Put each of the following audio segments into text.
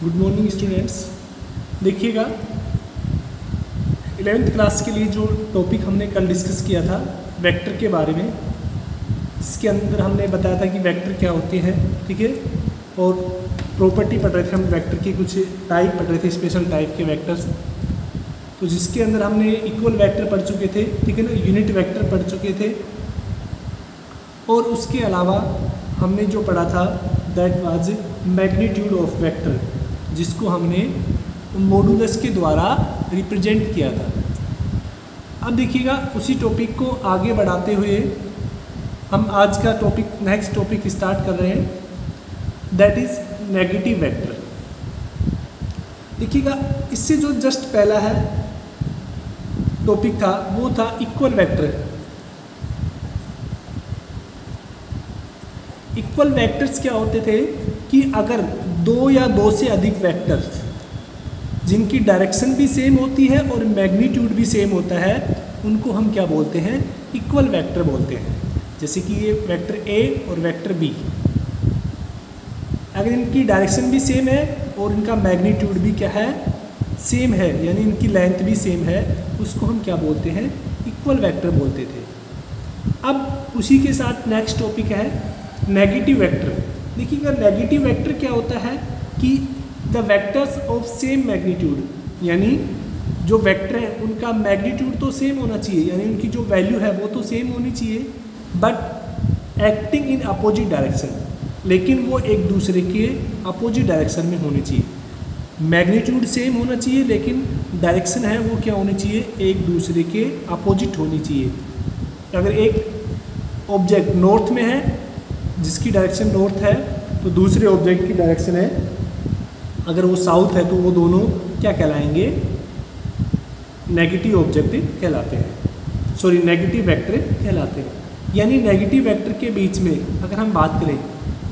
Good morning students. देखिएगा 11th class के लिए जो टॉपिक हमने कल डिस्कस किया था वेक्टर के बारे में, इसके अंदर हमने बताया था कि वेक्टर क्या होते हैं, ठीक है, और प्रॉपर्टी पढ़ रहे थे हम वेक्टर की, कुछ टाइप पढ़ रहे थे, स्पेशल टाइप के वेक्टर्स। तो जिसके अंदर हमने इक्वल वेक्टर पढ़ चुके थे, ठीक है ना, यूनिट वेक्टर पढ़ चुके थे, और उसके अलावा हमने जो पढ़ा था that was magnitude of vector, जिसको हमने मॉडुलस के द्वारा रिप्रेजेंट किया था। अब देखिएगा उसी टॉपिक को आगे बढ़ाते हुए हम आज का टॉपिक, नेक्स्ट टॉपिक स्टार्ट कर रहे हैं, दैट इज नेगेटिव वेक्टर। देखिएगा इससे जो जस्ट पहला है टॉपिक था वो था इक्वल वेक्टर। इक्वल वेक्टर्स क्या होते थे कि अगर दो या दो से अधिक वेक्टर्स जिनकी डायरेक्शन भी सेम होती है और मैग्नीट्यूड भी सेम होता है, उनको हम क्या बोलते हैं, इक्वल वेक्टर बोलते हैं। जैसे कि ये वेक्टर ए और वेक्टर बी, अगर इनकी डायरेक्शन भी सेम है और इनका मैग्नीट्यूड भी क्या है, सेम है, यानी इनकी लेंथ भी सेम है, उसको हम क्या बोलते हैं, इक्वल वेक्टर बोलते थे। अब उसी के साथ नेक्स्ट टॉपिक है नेगेटिव वेक्टर। देखिएगा नेगेटिव वेक्टर क्या होता है कि the vectors of same magnitude, यानी जो वेक्टर हैं उनका मैग्नीट्यूड तो सेम होना चाहिए, यानी उनकी जो वैल्यू है वो तो सेम होनी चाहिए, but acting in opposite direction, लेकिन वो एक दूसरे के अपोजिट डायरेक्शन में होनी चाहिए। मैग्नीट्यूड सेम होना चाहिए लेकिन डायरेक्शन है वो क्या होनी चाहिए, एक दूसरे के अपोजिट होनी चाहिए। अगर एक ऑब्जेक्ट नॉर्थ में है जिसकी डायरेक्शन नॉर्थ है, तो दूसरे ऑब्जेक्ट की डायरेक्शन है अगर वो साउथ है, तो वो दोनों क्या कहलाएंगे, नेगेटिव ऑब्जेक्ट कहलाते हैं, सॉरी नेगेटिव वेक्टर कहलाते हैं। यानी नेगेटिव वेक्टर के बीच में अगर हम बात करें,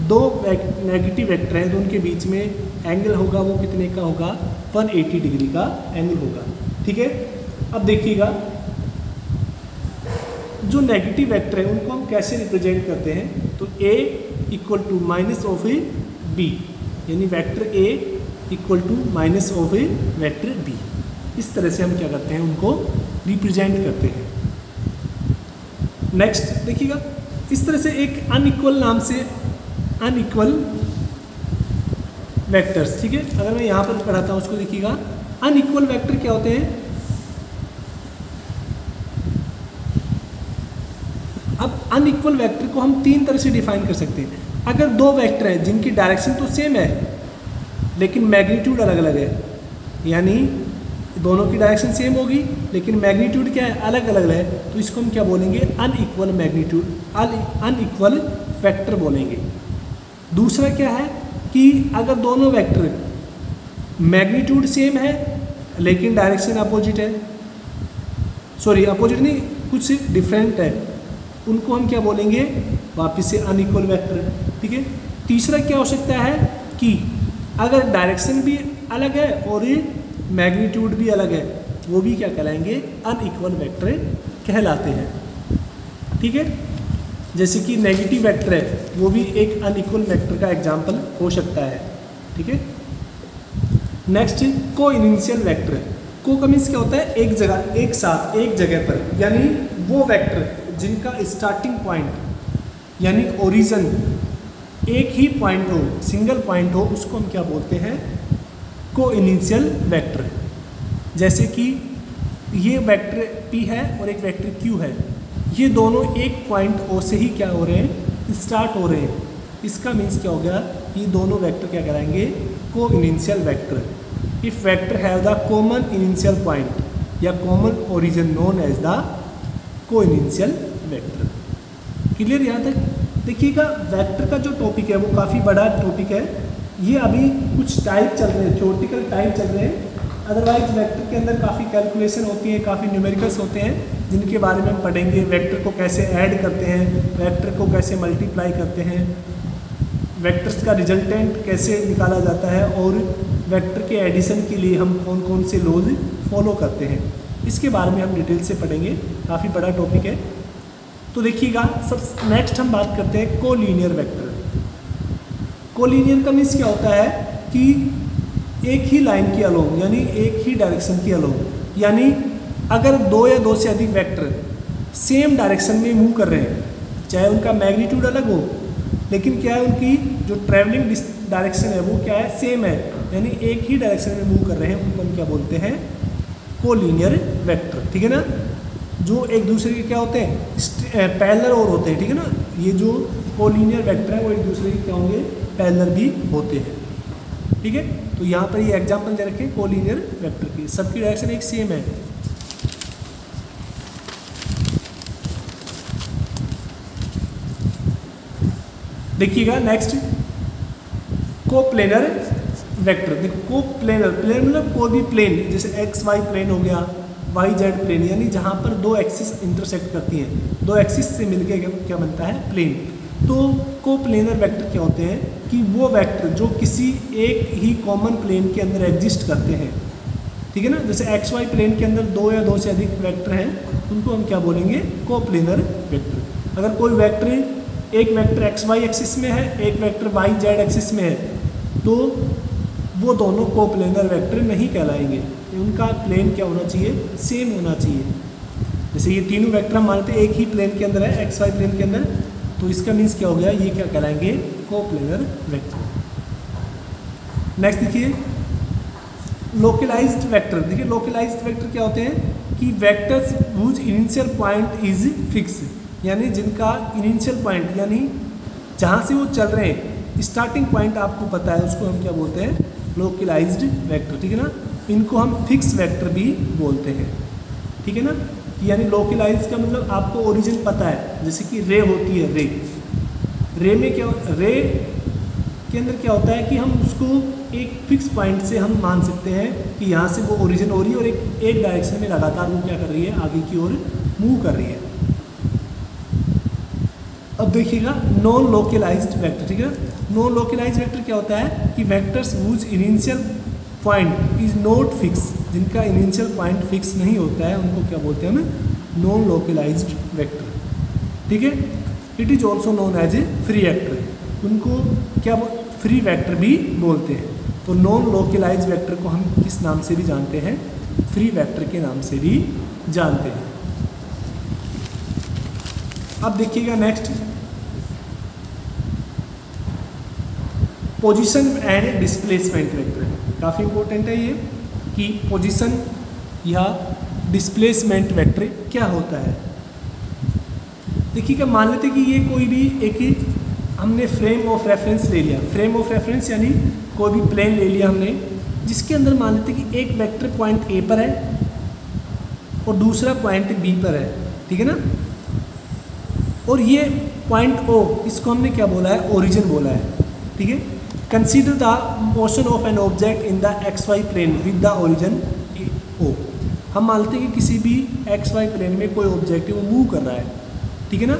दो नेगेटिव वेक्टर हैं तो उनके बीच में एंगल होगा, वो कितने का होगा, 180 डिग्री का एंगल होगा, ठीक है। अब देखिएगा जो नेगेटिव वेक्टर है उनको हम कैसे रिप्रेजेंट करते हैं, तो a equal to minus of A B, यानी vector a equal to minus of A vector b, इस तरह से हम क्या करते हैं, उनको रिप्रेजेंट करते हैं। नेक्स्ट देखिएगा इस तरह से एक अनइक्वल नाम से अनइक्वल वेक्टर्स, ठीक है। अगर मैं यहाँ पर पढ़ाता हूँ उसको देखिएगा, अनइक्वल वेक्टर क्या होते हैं। अब अनइक्वल वेक्टर को हम तीन तरह से डिफाइन कर सकते हैं। अगर दो वेक्टर हैं जिनकी डायरेक्शन तो सेम है लेकिन मैग्नीट्यूड अलग अलग है, यानी दोनों की डायरेक्शन सेम होगी लेकिन मैग्नीट्यूड क्या है, अलग अलग है, तो इसको हम क्या बोलेंगे, अनइक्वल मैग्नीट्यूड, अनइक्वल वेक्टर बोलेंगे। दूसरा क्या है कि अगर दोनों वेक्टर मैग्नीट्यूड सेम है लेकिन डायरेक्शन अपोजिट है, सॉरी अपोजिट नहीं, कुछ डिफरेंट है, उनको हम क्या बोलेंगे, वापिस से अनइक्वल वेक्टर, ठीक है। तीसरा क्या हो सकता है कि अगर डायरेक्शन भी अलग है और मैग्नीट्यूड भी अलग है, वो भी क्या कहलाएंगे, अनइक्वल वेक्टर कहलाते हैं, ठीक है। जैसे कि नेगेटिव वेक्टर है वो भी एक अनइक्वल वेक्टर का एग्जाम्पल हो सकता है, ठीक है। नेक्स्ट को इनिशियल वेक्टर। को का मीन्स क्या होता है, एक जगह, एक साथ, एक जगह पर, यानी वो वेक्टर जिनका स्टार्टिंग पॉइंट यानी ओरिजिन एक ही पॉइंट हो, सिंगल पॉइंट हो, उसको हम क्या बोलते हैं, को इनिशियल वेक्टर। जैसे कि ये वेक्टर P है और एक वेक्टर Q है, ये दोनों एक पॉइंट O से ही क्या हो रहे हैं, स्टार्ट हो रहे हैं, इसका मीन्स क्या हो गया, ये दोनों वेक्टर क्या कराएंगे, coinitial vector. If vector have the common initial point या common origin known as the coinitial vector. Clear यहाँ तक। देखिएगा वेक्टर का जो टॉपिक है वो काफ़ी बड़ा टॉपिक है, ये अभी कुछ टाइप चल रहे हैं, थ्योरेटिकल टाइप चल रहे हैं, अदरवाइज वेक्टर के अंदर काफ़ी कैलकुलेशन होती है, काफ़ी न्यूमेरिकल्स होते हैं जिनके बारे में हम पढ़ेंगे। वेक्टर को कैसे ऐड करते हैं, वेक्टर को कैसे मल्टीप्लाई करते हैं, वेक्टर्स का रिजल्टेंट कैसे निकाला जाता है, और वेक्टर के एडिशन के लिए हम कौन कौन से लॉज फॉलो करते हैं, इसके बारे में हम डिटेल से पढ़ेंगे, काफ़ी बड़ा टॉपिक है। तो देखिएगा सब नेक्स्ट हम बात करते हैं कोलीनियर वेक्टर। कोलीनियर का मीन्स क्या होता है कि एक ही लाइन के अलोंग, यानी एक ही डायरेक्शन के अलोंग, यानी अगर दो या दो से अधिक वेक्टर सेम डायरेक्शन में मूव कर रहे हैं, चाहे उनका मैग्नीट्यूड अलग हो, लेकिन क्या है उनकी जो ट्रैवलिंग डायरेक्शन है वो क्या है, सेम है, यानी एक ही डायरेक्शन में मूव कर रहे हैं, उनको हम क्या बोलते हैं, कोलिनियर वेक्टर। ठीक है ना। जो एक दूसरे के क्या होते हैं, पैरेलल और होते हैं। ठीक है ना। ये जो कोलिनियर वेक्टर है वो एक दूसरे के क्या होंगे, पैरेलल भी होते हैं। ठीक है। तो यहाँ पर ये एग्जांपल दे रखे कोलिनियर वेक्टर की, सबकी डायरेक्शन एक सेम है। देखिएगा नेक्स्ट, कोप्लेनर वेक्टर। देखो कोप्लेनर, प्लेन मतलब कोई भी प्लेन, जैसे एक्स वाई प्लेन हो गया, वाई जेड प्लेन, यानी जहाँ पर दो एक्सिस इंटरसेक्ट करती हैं, दो एक्सिस से मिलके क्या बनता है, प्लेन। तो कोप्लेनर वेक्टर क्या होते हैं कि वो वेक्टर जो किसी एक ही कॉमन प्लेन के अंदर एग्जिस्ट करते हैं। ठीक है ना। जैसे एक्स वाई प्लेन के अंदर दो या दो से अधिक वेक्टर हैं, उनको हम क्या बोलेंगे, कोप्लेनर वेक्टर। अगर कोई वेक्टर, एक वेक्टर एक्स वाई एक्सिस में है, एक वेक्टर वाई जेड एक्सिस में है, तो वो दोनों कोप्लेनर वेक्टर नहीं कहलाएंगे। उनका प्लेन क्या होना चाहिए, सेम होना चाहिए। जैसे ये तीनों वेक्टर हम मानते हैं एक ही प्लेन के अंदर है, एक्स वाई प्लेन के अंदर, तो इसका मीन्स क्या हो गया, ये क्या कहलाएंगे, कोप्लेनर वेक्टर। नेक्स्ट देखिए लोकलाइज्ड वेक्टर। देखिए लोकलाइज्ड वेक्टर क्या होते हैं कि vectors whose initial point is fix, यानी जिनका इनिशियल पॉइंट, यानी जहाँ से वो चल रहे हैं स्टार्टिंग पॉइंट आपको पता है, उसको हम क्या बोलते हैं, लोकलाइज्ड वेक्टर। ठीक है ना। इनको हम फिक्स वेक्टर भी बोलते हैं। ठीक है ना। यानी लोकलाइज का मतलब आपको ओरिजिन पता है, जैसे कि रे होती है, रे में क्या, रे के अंदर क्या होता है कि हम उसको एक फिक्स पॉइंट से हम मान सकते हैं कि यहाँ से वो ओरिजिन हो रही है और एक डायरेक्शन में लगातार वो क्या कर रही है, आगे की ओर मूव कर रही है। अब देखिएगा नॉन लोकलाइज्ड वेक्टर। ठीक है। नॉन लोकलाइज्ड वेक्टर क्या होता है कि vectors whose initial point is not fix, जिनका इनिशियल पॉइंट फिक्स नहीं होता है, उनको क्या बोलते हैं हम, नॉन लोकलाइज्ड वेक्टर। ठीक है। It is also known as a free vector, उनको क्या फ्री वेक्टर भी बोलते हैं। तो नॉन लोकलाइज्ड वेक्टर को हम किस नाम से भी जानते हैं, फ्री वेक्टर के नाम से भी जानते हैं। अब देखिएगा next, position and displacement vector. काफ़ी इंपॉर्टेंट है ये कि पोजीशन या डिस्प्लेसमेंट वेक्टर क्या होता है। देखिएगा मान लेते कि ये कोई भी एक ही हमने फ्रेम ऑफ रेफरेंस ले लिया, फ्रेम ऑफ रेफरेंस यानी कोई भी प्लेन ले लिया हमने, जिसके अंदर मान लेते कि एक वेक्टर पॉइंट ए पर है और दूसरा पॉइंट बी पर है। ठीक है ना। और ये पॉइंट ओ, इसको हमने क्या बोला है, ओरिजिन बोला है। ठीक है। Consider the motion of an object in the x y plane with the origin O. हम मानते हैं कि किसी भी एक्स वाई प्लेन में कोई ऑब्जेक्ट है वो मूव कर रहा है। ठीक है ना।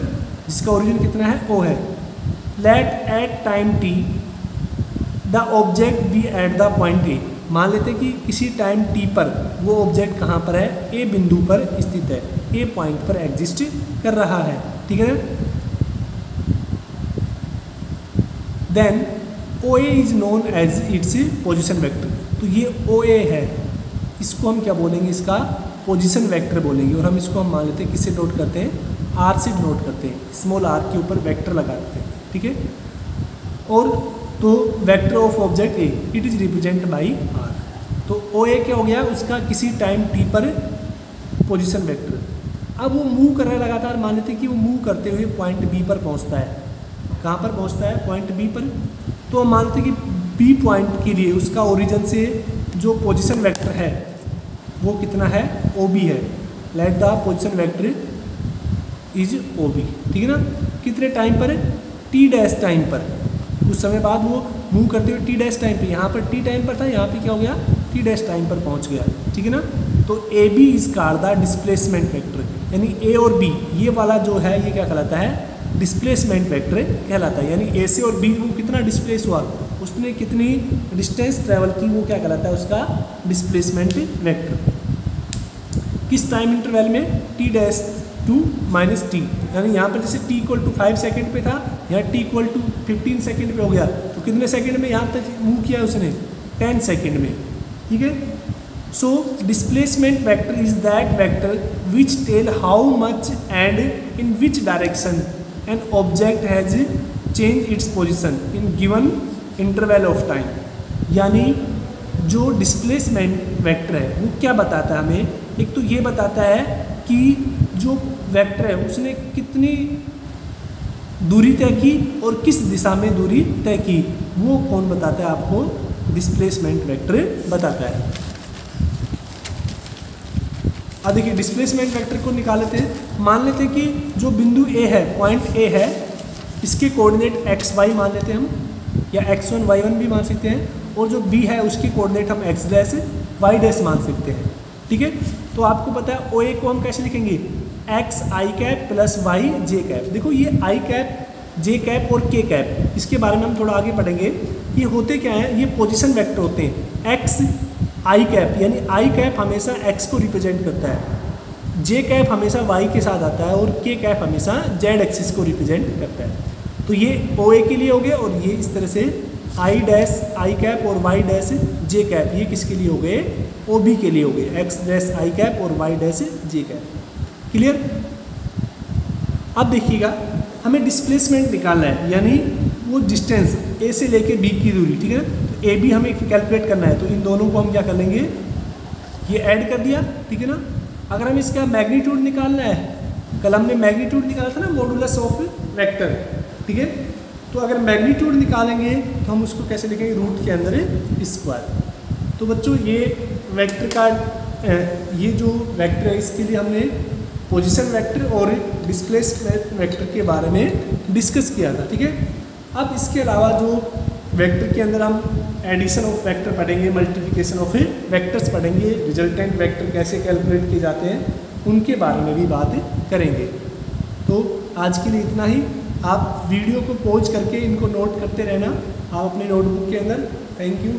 जिसका ओरिजिन कितना है, ओ है। Let at time t the object be at the point A. मान लेते हैं कि किसी टाइम टी पर वो ऑब्जेक्ट कहाँ पर है, ए बिंदु पर स्थित है, ए पॉइंट पर एग्जिस्ट कर रहा है। ठीक है। Then O A is known as its position vector. तो ये ओ ए है, इसको हम क्या बोलेंगे, इसका पोजिशन वेक्टर बोलेंगे। और हम इसको हम मान लेते हैं किससे नोट करते हैं, आर से नोट करते हैं, स्मॉल आर के ऊपर वेक्टर लगाते हैं। ठीक है। और तो vector of object A, it is represent by r. तो ओ ए क्या हो गया, उसका किसी टाइम टी पर पोजिशन वेक्टर। अब वो मूव कर रहा है लगातार, मान लेते हैं कि वो मूव करते हुए पॉइंट बी पर पहुंचता है। कहाँ पर पहुंचता है, पॉइंट बी पर। तो हम मानते हैं कि बी पॉइंट के लिए उसका ओरिजिन से जो पोजीशन वेक्टर है वो कितना है, ओ बी है। Let the position vector is O B. ठीक है ना। कितने टाइम पर, टी डैश टाइम पर। उस समय बाद वो मूव करते हुए टी डैश टाइम पे, यहाँ पर टी टाइम पर था, यहाँ पे क्या हो गया, टी डैश टाइम पर पहुँच गया। ठीक है ना। तो A B is called the displacement vector, यानी ए और बी ये वाला जो है ये क्या कहलाता है, डिस्प्लेसमेंट वेक्टर कहलाता है। यानी ए से और बी वो कितना डिस्प्लेस हुआ, उसने कितनी डिस्टेंस ट्रेवल की, वो क्या कहलाता है, उसका डिस्प्लेसमेंट वेक्टर। किस टाइम इंटरवल में, t dash two minus t, यानी यहाँ पर जैसे टी इक्वल टू 5 सेकेंड पे था, यहाँ टी इक्वल टू 15 सेकेंड पे हो गया। तो कितने सेकेंड में यहाँ तक मूव किया उसने, 10 सेकेंड में, ठीक है। So displacement vector is that vector which tell how much and in which direction an object has change its position in given interval of time. यानी जो डिस्प्लेसमेंट वेक्टर है वो क्या बताता है हमें, एक तो ये बताता है कि जो वेक्टर है उसने कितनी दूरी तय की और किस दिशा में दूरी तय की, वो कौन बताता है आपको, डिस्प्लेसमेंट वेक्टर बताता है। अब देखिए डिस्प्लेसमेंट वेक्टर को निकाल लेते हैं। मान लेते हैं कि जो बिंदु ए है, पॉइंट ए है, इसके कोऑर्डिनेट एक्स वाई मान लेते हैं हम, या x1 y1 भी मान सकते हैं, और जो b है उसके कोऑर्डिनेट हम x डैश y डैश मान सकते हैं, ठीक है। तो आपको पता है OA को हम कैसे लिखेंगे, x i cap plus y j cap. देखो ये i कैप, j कैप और k कैप, इसके बारे में हम थोड़ा आगे पढ़ेंगे। ये होते क्या हैं, ये पोजीशन वेक्टर होते हैं। x i कैप यानी i कैप हमेशा x को रिप्रेजेंट करता है, j कैप हमेशा y के साथ आता है और k कैप हमेशा z एक्सिस को रिप्रेजेंट करता है। तो ये OA के लिए हो गए, और ये इस तरह से I डैश आई कैप और Y डैश जे कैप, ये किसके लिए हो गए, OB के लिए हो गए, X डैश आई कैप और Y डैश जे कैप। क्लियर। अब देखिएगा हमें डिस्प्लेसमेंट निकालना है, यानी वो डिस्टेंस A से लेके B की दूरी, ठीक है। तो AB हमें कैलकुलेट करना है, तो इन दोनों को हम क्या कर लेंगे, ये ऐड कर दिया, ठीक है ना। अगर हम इसका मैग्नीट्यूड निकालना है, कल हमने मैग्नीट्यूड निकाला था ना, मॉडुलस ऑफ वेक्टर, ठीक है। तो अगर मैग्नीट्यूड निकालेंगे तो हम उसको कैसे लिखेंगे, रूट के अंदर स्क्वायर। तो बच्चों ये वेक्टर का ये जो वेक्टर है इसके लिए हमने पोजीशन वेक्टर और डिस्प्लेसमेंट वेक्टर के बारे में डिस्कस किया था, ठीक है। अब इसके अलावा जो वेक्टर के अंदर हम एडिशन ऑफ वेक्टर पढ़ेंगे, मल्टीप्लिकेशन ऑफ वेक्टर्स पढ़ेंगे, रिजल्टेंट वेक्टर कैसे कैलकुलेट किए जाते हैं उनके बारे में भी बात करेंगे। तो आज के लिए इतना ही। आप वीडियो को पॉज करके इनको नोट करते रहना आप अपने नोटबुक के अंदर। Thank you.